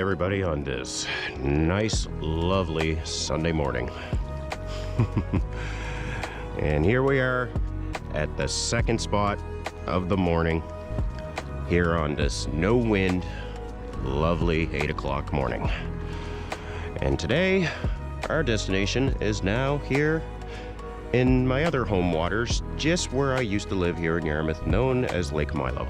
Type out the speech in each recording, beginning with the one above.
everybody on this nice, lovely Sunday morning. And here we are at the second spot of the morning here on this no wind, lovely 8 o'clock morning. And today our destination is now here in my other home waters, just where I used to live here in Yarmouth, known as Lake Milo.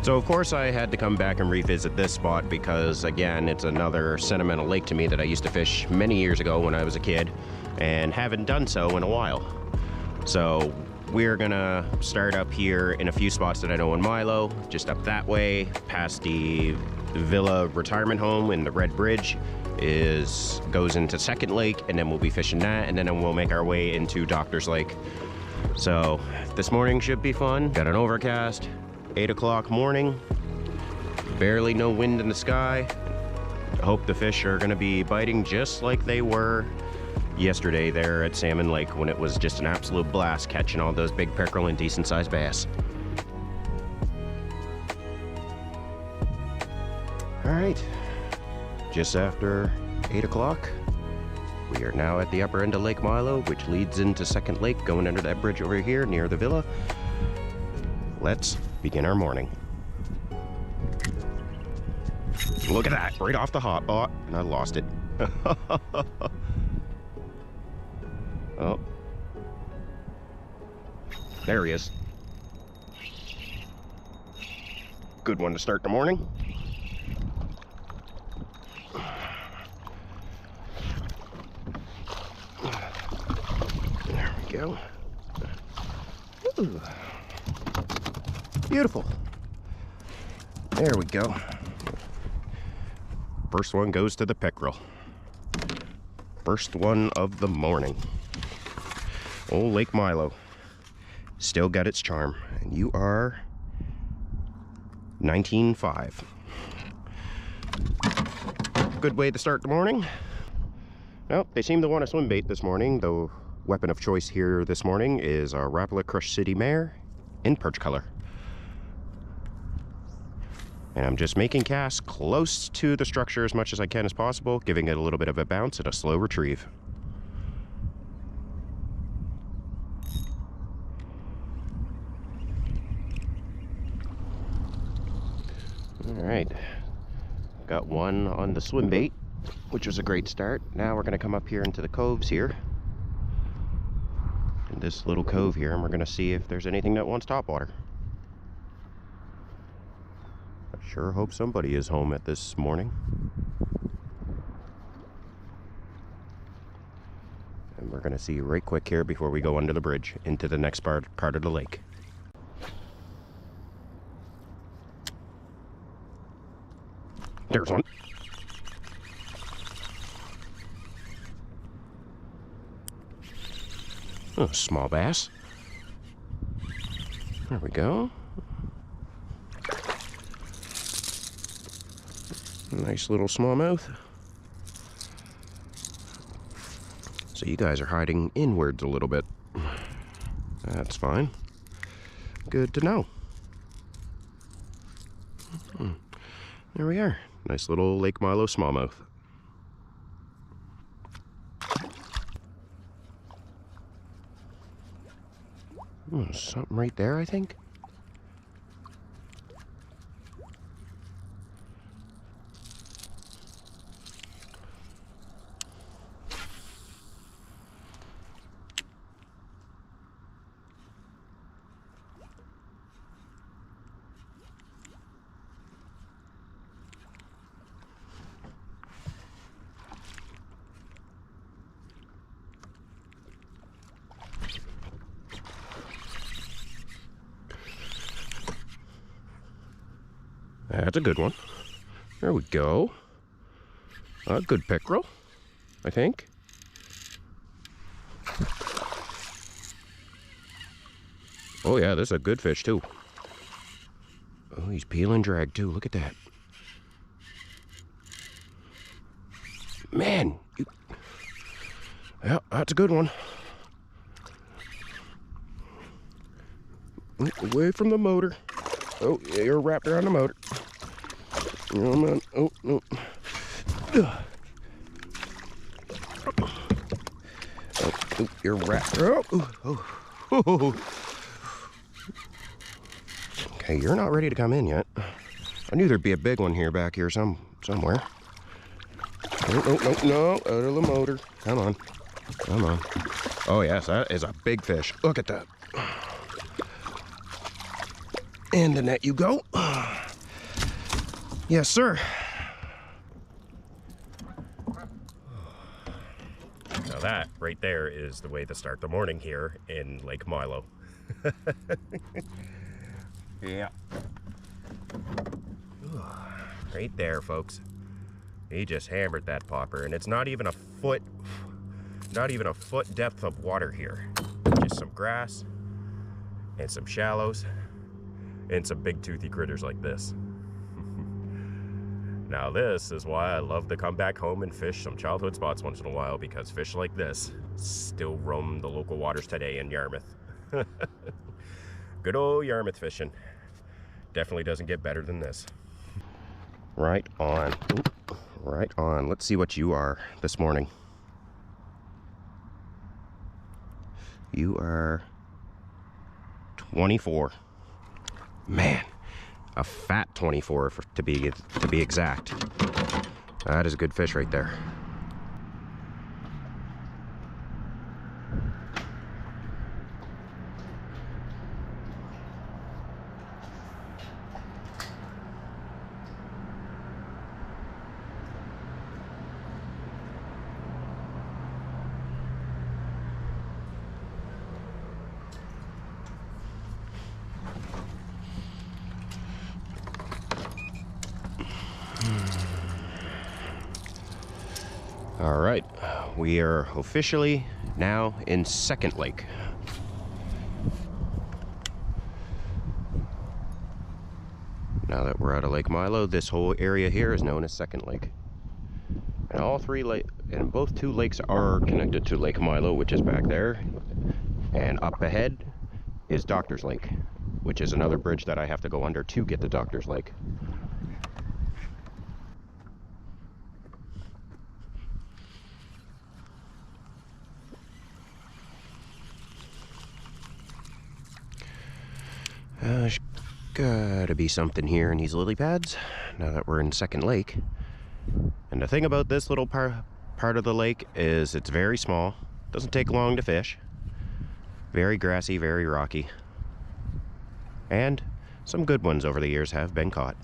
So of course I had to come back and revisit this spot because, again, it's another sentimental lake to me that I used to fish many years ago when I was a kid and haven't done so in a while. So we're gonna start up here in a few spots that I know in Milo, just up that way, past the Villa retirement home in the Red Bridge goes into Second Lake, and then we'll be fishing that, and then we'll make our way into Doctor's Lake. So this morning should be fun. Got an overcast, 8 o'clock morning, barely no wind in the sky. I hope the fish are gonna be biting just like they were yesterday there at Salmon Lake when it was just an absolute blast catching all those big pickerel and decent sized bass. All right, just after 8 o'clock, we are now at the upper end of Lake Milo, which leads into Second Lake, going under that bridge over here near the villa. Let's begin our morning. Look at that, right off the hot pot, and I lost it. Oh, there he is. Good one to start the morning. There we go. Ooh. Beautiful. There we go. First one goes to the pickerel. First one of the morning. Old Lake Milo. Still got its charm. And you are 19.5. Good way to start the morning. Well, they seem to want a swim bait this morning. The weapon of choice here this morning is our Rapala Crush City Mare in perch color. And I'm just making casts close to the structure as much as I can as possible, giving it a little bit of a bounce and a slow retrieve. All right, got one on the swim bait, which was a great start. Now we're gonna come up here into the coves here, in this little cove here, and we're gonna see if there's anything that wants topwater. I sure hope somebody is home at this morning. And we're gonna see right quick here before we go under the bridge into the next part of the lake. There's one. Oh, small bass. There we go. Nice little smallmouth. So you guys are hiding inwards a little bit. That's fine. Good to know. There we are. Nice little Lake Milo smallmouth. Something right there, I think. That's a good one. There we go. A good pickerel, I think. Oh yeah, this is a good fish too. Oh, he's peeling drag too. Look at that. Man, yeah, that's a good one. Away from the motor. Oh, yeah, you're wrapped around the motor. Oh, man. Oh, no. Oh, you're wrapped. Oh. Okay, you're not ready to come in yet. I knew there'd be a big one here, back here somewhere. No, out of the motor. Come on. Oh yes, that is a big fish. Look at that. In the net you go. Yes, sir. Now that right there is the way to start the morning here in Lake Milo. Yeah. Right there, folks. He just hammered that popper, and it's not even a foot depth of water here. Just some grass and some shallows and some big toothy critters like this. Now this is why I love to come back home and fish some childhood spots once in a while, because fish like this still roam the local waters today in Yarmouth. Good old Yarmouth fishing. Definitely doesn't get better than this. Right on. Right on. Let's see what you are this morning. You are 24. Man, a fat 24 to be exact. That is a good fish right there. All right, we are officially now in Second Lake. Now that we're out of Lake Milo, this whole area here is known as Second Lake. And both two lakes are connected to Lake Milo, which is back there. And up ahead is Doctor's Lake, which is another bridge that I have to go under to get to Doctor's Lake. There's gotta be something here in these lily pads now that we're in Second Lake. And the thing about this little part of the lake is it's very small, doesn't take long to fish, very grassy, very rocky, and some good ones over the years have been caught.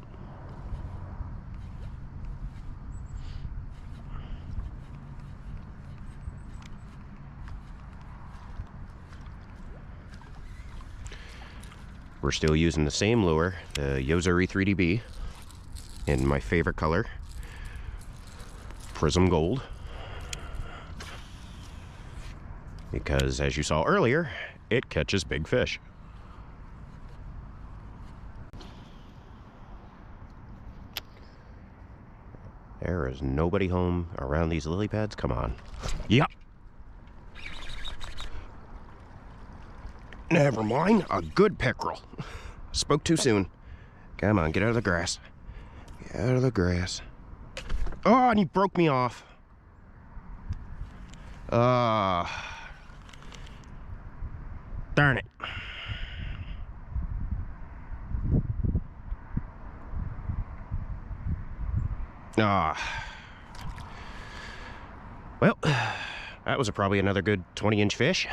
We're still using the same lure, the Yozuri 3DB, in my favorite color, Prism Gold. Because, as you saw earlier, it catches big fish. There is nobody home around these lily pads. Come on. Yep. Never mind, a good pickerel. Spoke too soon. Come on, get out of the grass. Get out of the grass. Oh, and he broke me off. Darn it. Well, that was probably another good 20-inch fish.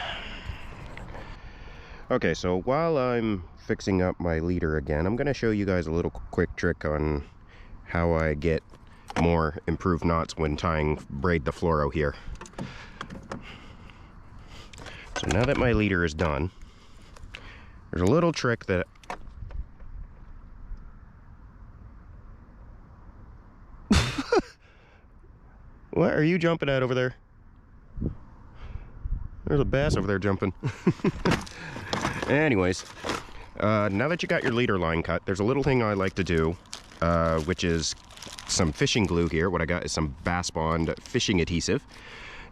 Okay, so while I'm fixing up my leader again, I'm going to show you guys a little quick trick on how I get more improved knots when tying braid the fluoro here. So now that my leader is done, there's a little trick that what are you jumping at over there? There's a bass over there jumping. Anyways, now that you got your leader line cut, there's a little thing I like to do, which is some fishing glue here. What I got is some Bass Bond fishing adhesive.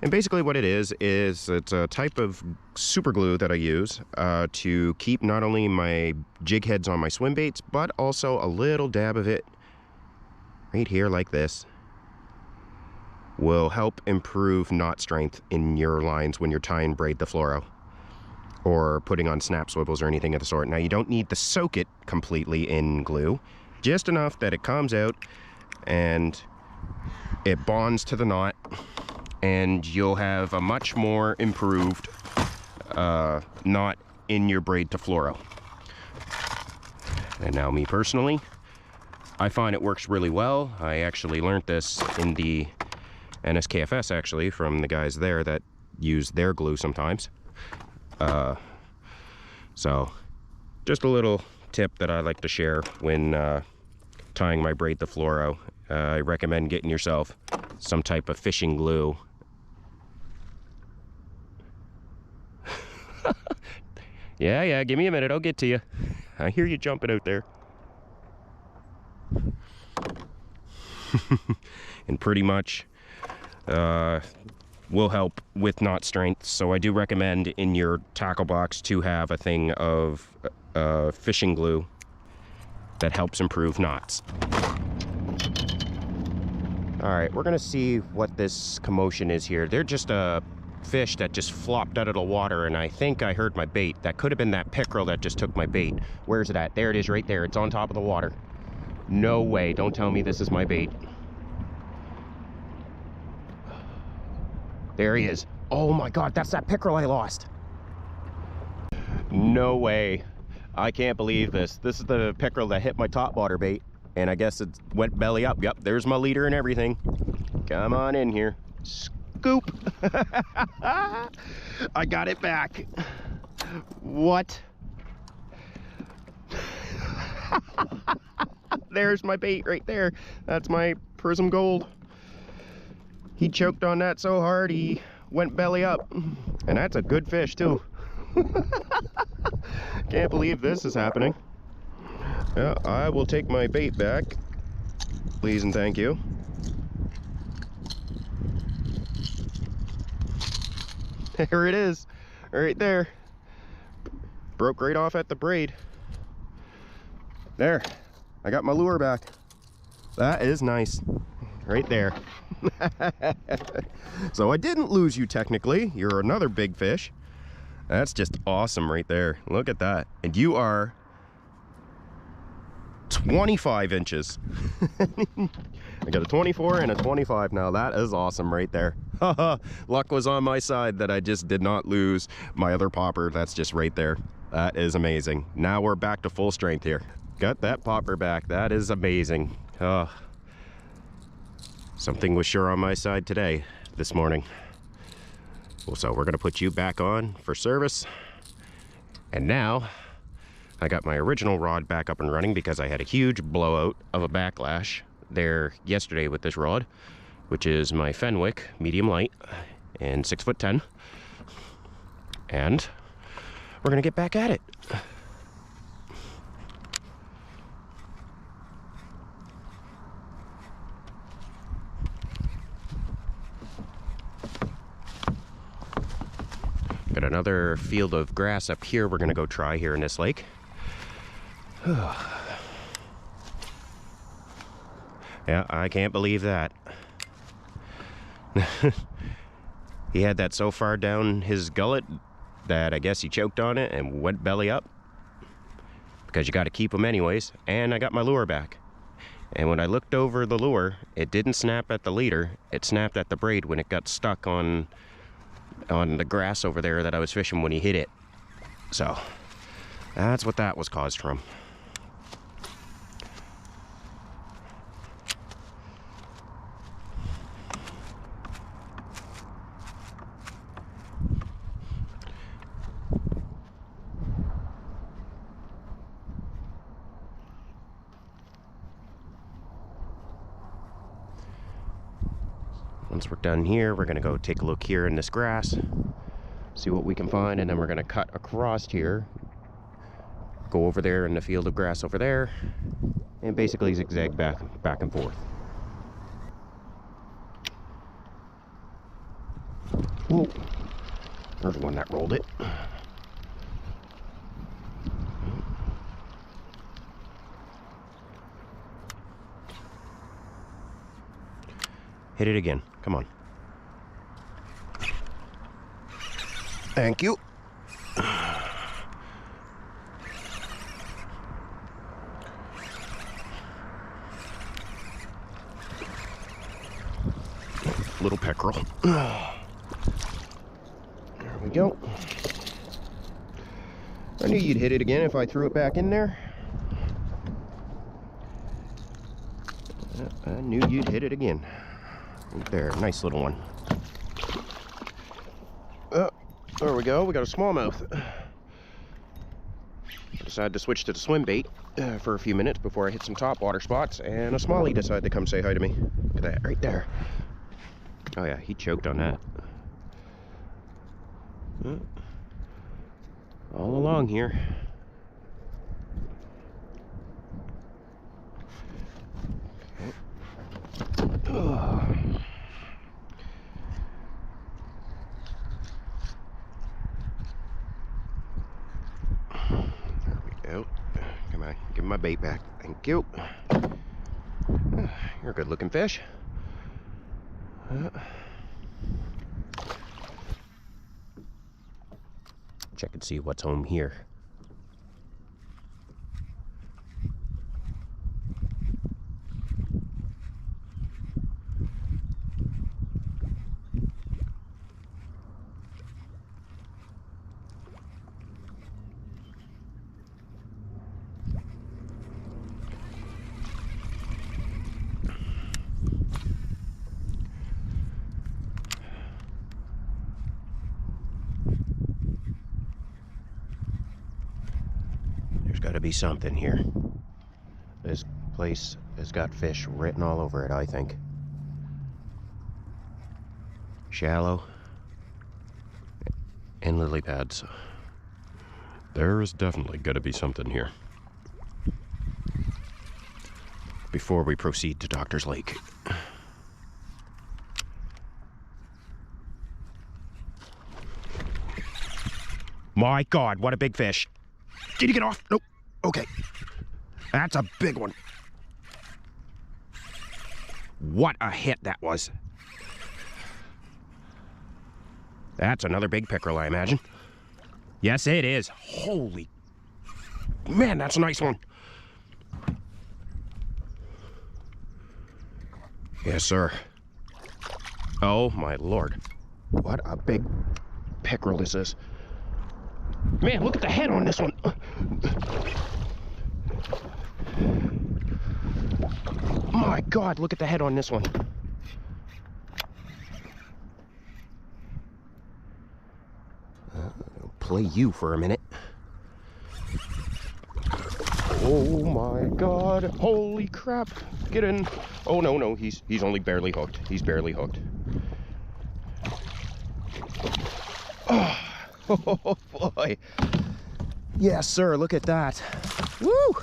And basically what it is it's a type of super glue that I use to keep not only my jig heads on my swim baits, but also a little dab of it right here like this. will help improve knot strength in your lines when you're tying braid the fluoro or putting on snap swivels or anything of the sort. Now, you don't need to soak it completely in glue, just enough that it comes out and it bonds to the knot, and you'll have a much more improved knot in your braid to fluoro. And now, me personally, I find it works really well. I actually learned this in the NSKFS, actually, from the guys there that use their glue sometimes. So just a little tip that I like to share when tying my braid to fluoro. I recommend getting yourself some type of fishing glue. Yeah, give me a minute, I'll get to you. I hear you jumping out there. And pretty much will help with knot strength. So I do recommend in your tackle box to have a thing of fishing glue that helps improve knots. All right, we're gonna see what this commotion is here. They're just a fish that just flopped out of the water, and I think I heard my bait. That could have been that pickerel that just took my bait. Where's it at? There it is, right there. It's on top of the water. No way, don't tell me this is my bait. There he is. Oh my God, that's that pickerel I lost. No way. I can't believe this. This is the pickerel that hit my top water bait, and I guess it went belly up. Yep, there's my leader and everything. Come on in here. Scoop. I got it back. What? There's my bait right there. That's my Prism Gold. He choked on that so hard he went belly up. And that's a good fish too. Can't believe this is happening. Yeah, I will take my bait back, please and thank you. There it is, right there. Broke right off at the braid. There, I got my lure back. That is nice, right there. So I didn't lose you technically. You're another big fish. That's just awesome right there. Look at that. And you are 25 inches. I got a 24 and a 25 now. That is awesome right there. Luck was on my side that I just did not lose my other popper. That's just right there. That is amazing. Now we're back to full strength here. Got that popper back. That is amazing. Something was sure on my side today, this morning. Well, so we're gonna put you back on for service. And now I got my original rod back up and running because I had a huge blowout of a backlash there yesterday with this rod, which is my Fenwick medium light and 6'10". And we're gonna get back at it. Got another field of grass up here we're gonna go try here in this lake. Yeah, I can't believe that. He had that so far down his gullet that I guess he choked on it and went belly up. Because you got to keep them anyways. And I got my lure back. And when I looked over the lure, it didn't snap at the leader. It snapped at the braid when it got stuck on the grass over there that I was fishing when he hit it. So that's what that was caused from. Once we're done here, we're gonna go take a look here in this grass, see what we can find, and then we're gonna cut across here, go over there in the field of grass over there, and basically zigzag back and forth. Whoa, there's one that rolled it. Hit it again. Come on. Thank you. Little peckerel. There we go. I knew you'd hit it again if I threw it back in there. I knew you'd hit it again. Right there, nice little one. Oh, there we go, we got a smallmouth. I decided to switch to the swim bait for a few minutes before I hit some top water spots, and a smallie decided to come say hi to me. Look at that, right there. Oh yeah, he choked on that. All along here. Oh. There we go. Come on, give him my bait back. Thank you. You're a good looking fish. Check and see what's home here. Got to be something here. This place has got fish written all over it, I think. Shallow and lily pads. There is definitely got to be something here. Before we proceed to Doctor's Lake. My God, what a big fish. Did he get off? Nope. Okay. That's a big one. What a hit that was. That's another big pickerel, I imagine. Yes, it is. Holy... Man, that's a nice one. Yes, sir. Oh, my Lord. What a big pickerel this is. Man, look at the head on this one. My God, look at the head on this one. I'll play you for a minute. Oh my God, holy crap. Get in. Oh no, no, he's only barely hooked. He's barely hooked. Oh boy. Yes, sir, look at that. Woo!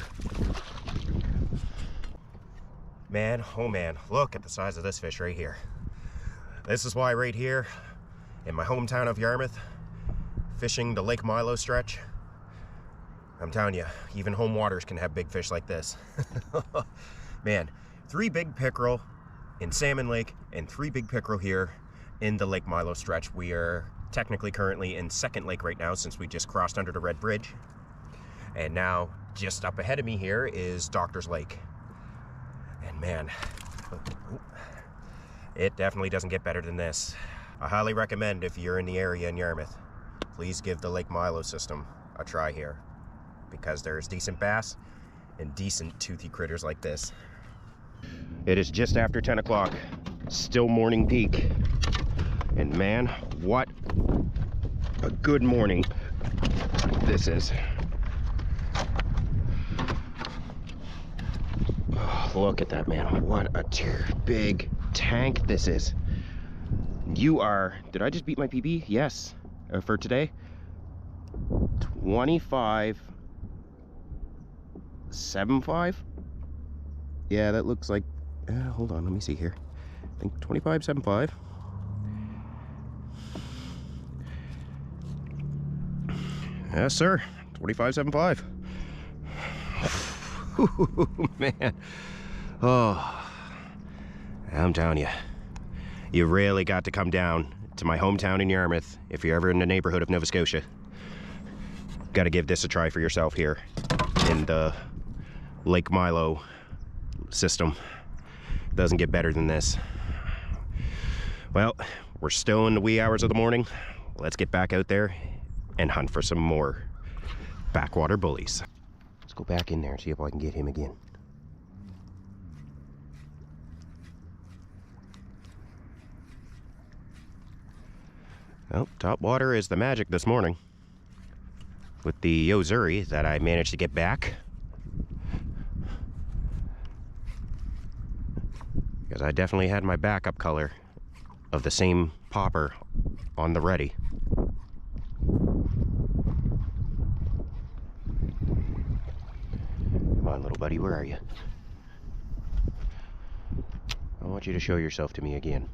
Man, oh man, look at the size of this fish right here. This is why right here, in my hometown of Yarmouth, fishing the Lake Milo stretch, I'm telling you, even home waters can have big fish like this. Man, 3 big pickerel in Salmon Lake and 3 big pickerel here in the Lake Milo stretch. We are technically currently in Second Lake right now since we just crossed under the Red Bridge. And now just up ahead of me here is Doctor's Lake. And man, it definitely doesn't get better than this. I highly recommend, if you're in the area in Yarmouth, please give the Lake Milo system a try here, because there's decent bass and decent toothy critters like this. It is just after 10 o'clock, still morning peak. And man, what a good morning this is. Oh, look at that, man. What a big tank this is. You are, did I just beat my PB? Yes, for today. 25.75. Yeah, that looks like, hold on, let me see here. I think 25.75. Yes, sir. 25.75. Man. Oh, I'm telling you, You really got to come down to my hometown in Yarmouth if you're ever in the neighborhood of Nova Scotia. Got to give this a try for yourself here in the Lake Milo system. Doesn't get better than this. Well, we're still in the wee hours of the morning. Let's get back out there and hunt for some more backwater bullies. Let's go back in there and see if I can get him again. Well, top water is the magic this morning with the Yozuri that I managed to get back. Because I definitely had my backup color of the same popper on the ready. Come on, little buddy, where are you? I want you to show yourself to me again.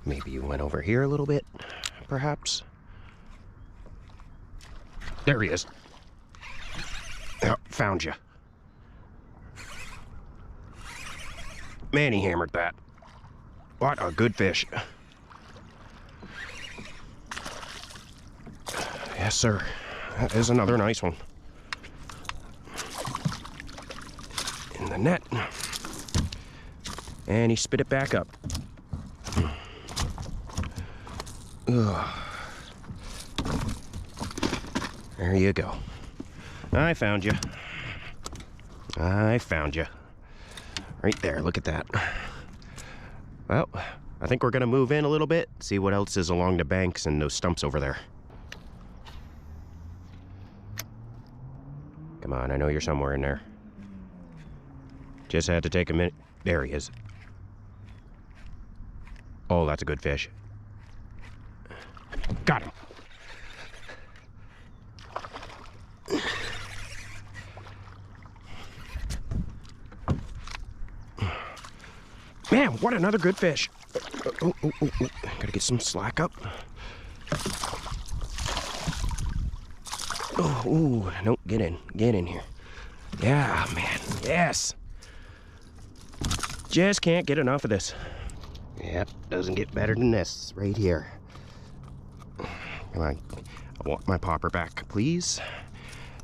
Maybe you went over here a little bit, perhaps. There he is. Oh, found you. Man, he hammered that. What a good fish. Yes, sir. That is another nice one. In the net. And he spit it back up. Ugh. There you go. I found you. I found you. Right there, look at that. Well, I think we're gonna move in a little bit, see what else is along the banks and those stumps over there. Come on, I know you're somewhere in there. Just had to take a minute. There he is. Oh, that's a good fish. Got him. Man, what another good fish. Oh. Gotta get some slack up. Oh, nope, get in here. Yeah, man, yes. Just can't get enough of this. Yep, doesn't get better than this right here. Come on, I want my popper back, please,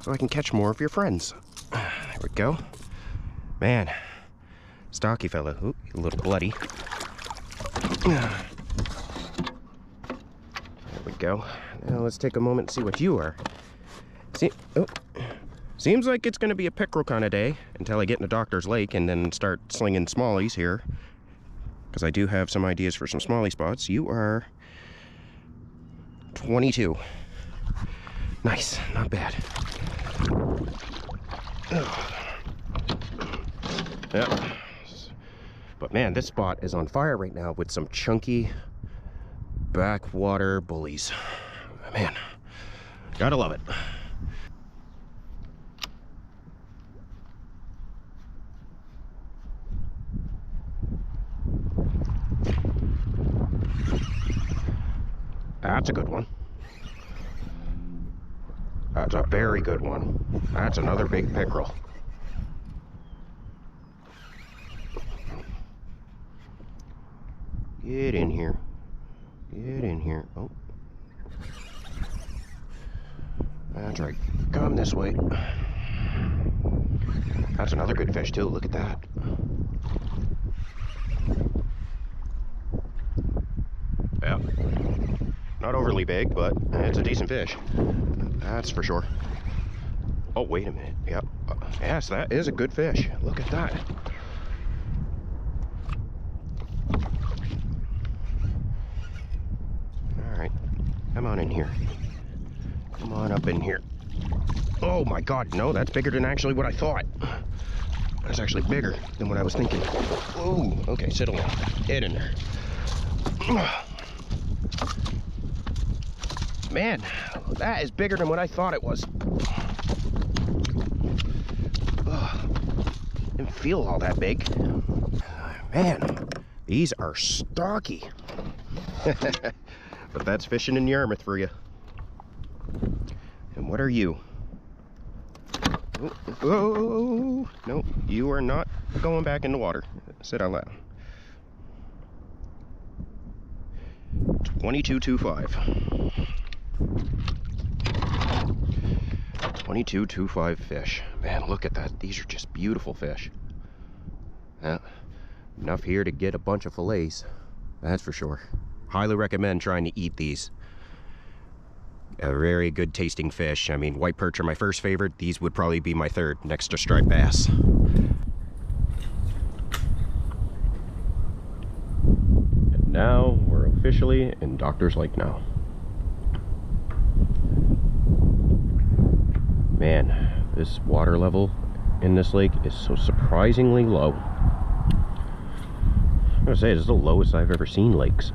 so I can catch more of your friends. There we go. Man, stocky fella. Ooh, a little bloody. There we go. Now let's take a moment and see what you are. Seems like it's going to be a pickerel kind of day until I get into Doctor's Lake and then start slinging smallies here, because I do have some ideas for some smallie spots. You are 22. Nice, not bad. Yeah. But man, this spot is on fire right now with some chunky backwater bullies. Man, gotta love it. That's a good one. That's a very good one. That's another big pickerel. Get in here. Get in here. Oh. That's right. Come this way. That's another good fish too. Look at that. Yeah. Not overly big, but it's a decent fish. That's for sure. Oh, wait a minute. Yep. Yes, that is a good fish. Look at that. All right. Come on in here. Come on up in here. Oh my God, no, that's bigger than actually what I thought. That's actually bigger than what I was thinking. Oh, okay, sit along. Get in there. Man, that is bigger than what I thought it was. Ugh, didn't feel all that big. Man, these are stocky. But that's fishing in Yarmouth for you. And what are you? Oh, no, you are not going back in the water. Sit out loud. 22.25. 22.25 fish. Man, look at that. These are just beautiful fish. Enough here to get a bunch of fillets. That's for sure. Highly recommend trying to eat these. A very good tasting fish. I mean, white perch are my first favorite. These would probably be my third, next to striped bass. And now we're officially in Doctor's Lake now. Man, this water level in this lake is so surprisingly low. I'm gonna say it's the lowest I've ever seen lakes.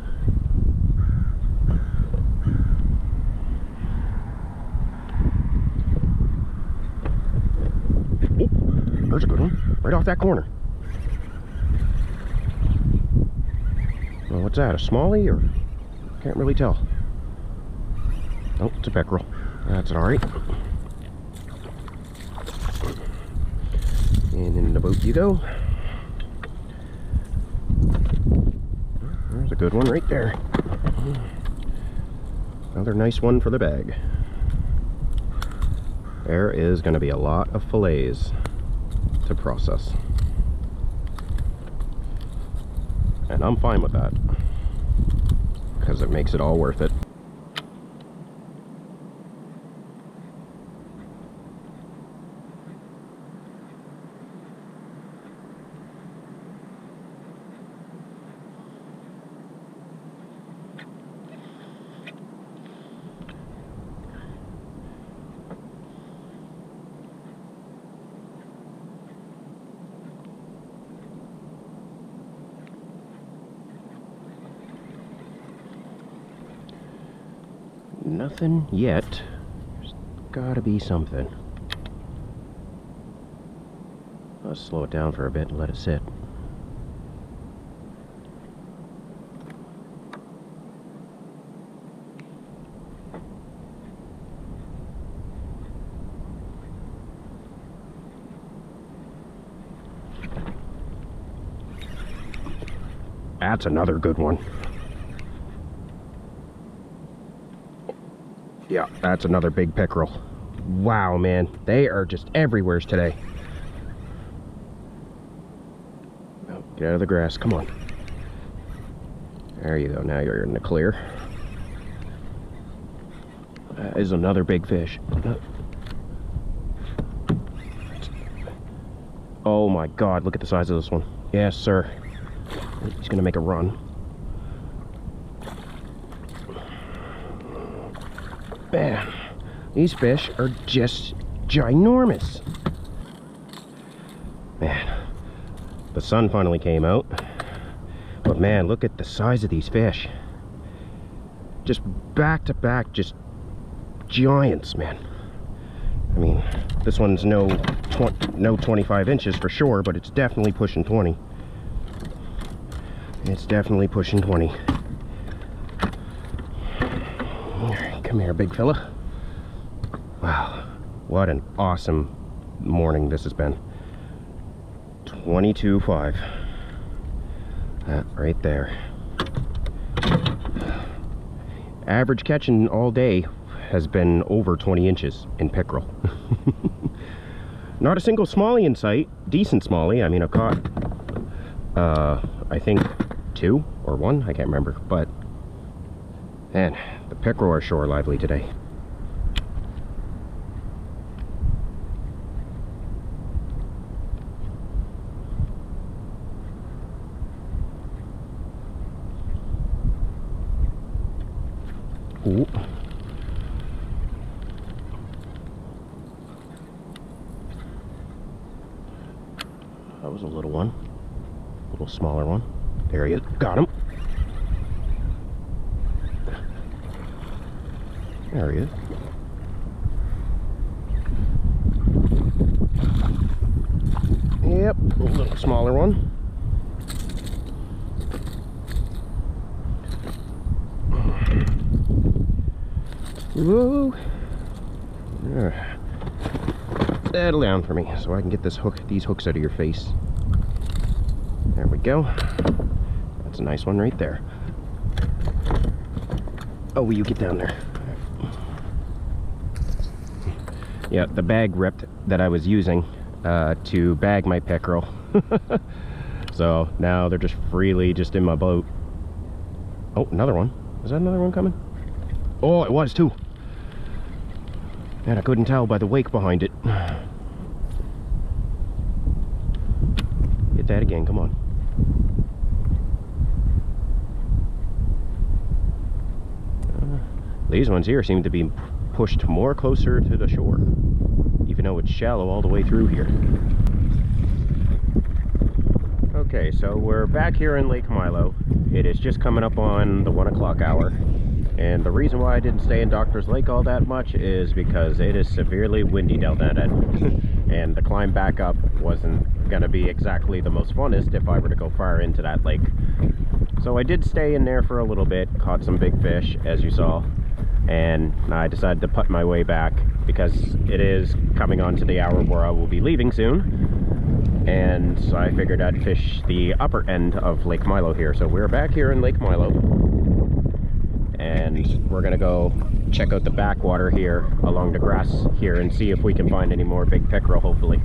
There's a good one, right off that corner. Well, what's that, a smallie or? Can't really tell. Oh, it's a peckerel. That's alright. And in the boat you go. There's a good one right there. Another nice one for the bag. There is going to be a lot of fillets to process, and I'm fine with that because it makes it all worth it. Nothing yet. There's gotta be something. Let's slow it down for a bit and let it sit. That's another good one. Yeah, that's another big pickerel. Wow, man, they are just everywhere today. Oh, get out of the grass, come on. There you go, now you're in the clear. That is another big fish. Oh my God, look at the size of this one. Yes, sir. He's gonna make a run. Man, these fish are just ginormous. Man, the sun finally came out. But man, look at the size of these fish. Just back to back, just giants, man. I mean, this one's no 25 inches for sure, but it's definitely pushing 20. It's definitely pushing 20. Come here, big fella. Wow, what an awesome morning this has been. 22.5. That right there. Average catching all day has been over 20 inches in pickerel. Not a single smallie in sight. Decent smallie. I mean, I've caught I think 2 or 1, I can't remember, but man, the pickerel are sure lively today. Ooh. That was a little one, a little smaller one. There he is, got him. There he is. Yep, a little smaller one. Whoa. Settle down for me so I can get these hooks out of your face. There we go. That's a nice one right there. Oh, will you get down there? Yeah, the bag ripped that I was using to bag my pickerel. So now they're just freely just in my boat. Oh, another one. Is that another one coming? Oh, it was too. And I couldn't tell by the wake behind it. Hit that again, come on. These ones here seem to be pushed more closer to the shore, even though it's shallow all the way through here. Okay, so we're back here in Lake Milo. It is just coming up on the 1 o'clock hour. And the reason why I didn't stay in Doctor's Lake all that much is because it is severely windy down that end. And the climb back up wasn't gonna be exactly the most funnest if I were to go far into that lake. So I did stay in there for a little bit, caught some big fish, as you saw. And I decided to put my way back because it is coming on to the hour where I will be leaving soon. And so I figured I'd fish the upper end of Lake Milo here. So we're back here in Lake Milo. And we're gonna go check out the backwater here along the grass here and see if we can find any more big pickerel, hopefully.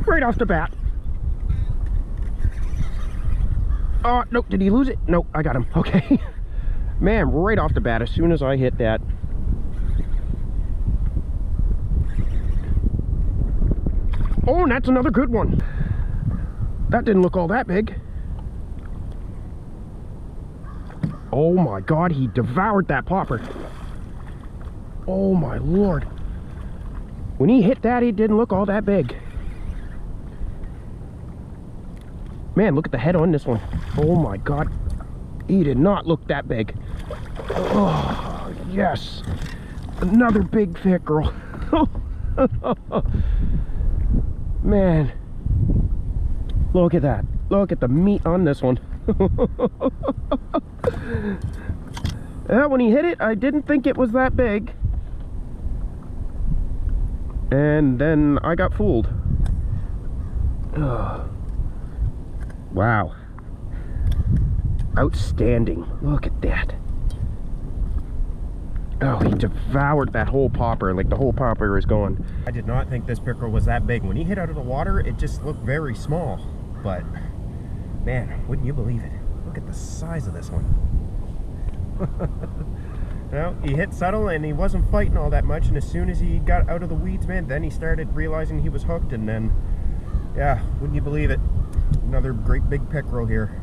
Right off the bat. Oh, nope, did he lose it? Nope, I got him, okay. Man, right off the bat, as soon as I hit that. Oh, and that's another good one. That didn't look all that big. Oh my God, he devoured that popper. Oh my Lord. When he hit that, it didn't look all that big. Man, look at the head on this one. Oh my God. He did not look that big. Oh, yes. Another big pickerel. Man. Look at that. Look at the meat on this one. When he hit it, I didn't think it was that big. And then I got fooled. Wow. Outstanding. Look at that. Oh, he devoured that whole popper. Like the whole popper is gone. I did not think this pickerel was that big. When he hit out of the water, it just looked very small. But, man, wouldn't you believe it? Look at the size of this one. Well, he hit subtle and he wasn't fighting all that much. And as soon as he got out of the weeds, man, then he started realizing he was hooked. And then, yeah, wouldn't you believe it? Another great big pickerel here.